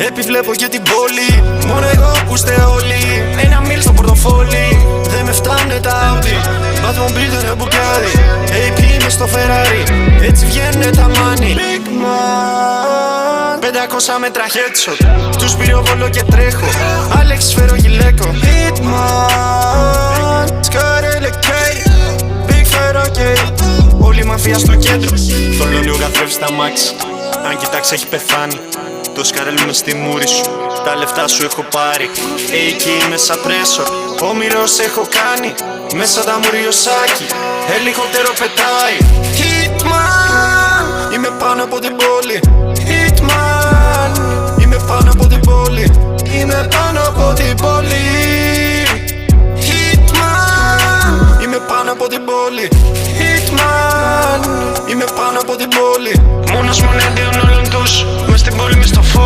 Επιβλέπω και την πόλη. Μόνο εγώ που είστε όλοι. Ένα μίλ στο πορτοφόλι. Δεν με φτάνε τα Audi. Batmobile δεν είναι μπουκάρι. AP μες στο Ferrari. Έτσι βγαίνε τα money. Big man. 500 μέτρα headshot. Τους πυροβολώ και τρέχω. Άλεξ φέρω γυλαίκο. Hitman. Σκάρελε κέι. Big Ferrari. Όλη η μαφία στο κέντρο. Θολώνει ο καθρέφτης στα μάξι. Αν κοιτάξει έχει πεθάνει. Το σκάρελ με στη μούρη σου. Τα λεφτά σου έχω πάρει. Εκεί μέσα πρέσορ. Όμηρος έχω κάνει. Μέσα τα μουριοσάκι. Ελικόπτερο πετάει. Hitman. Είμαι πάνω από την πόλη. Hitman. Είμαι πάνω από την πόλη. Είμαι πάνω από την πόλη. Hitman. Είμαι πάνω από την πόλη. Hitman. Είμαι πάνω από την πόλη. Μόνος μου εναντίον όλων τους.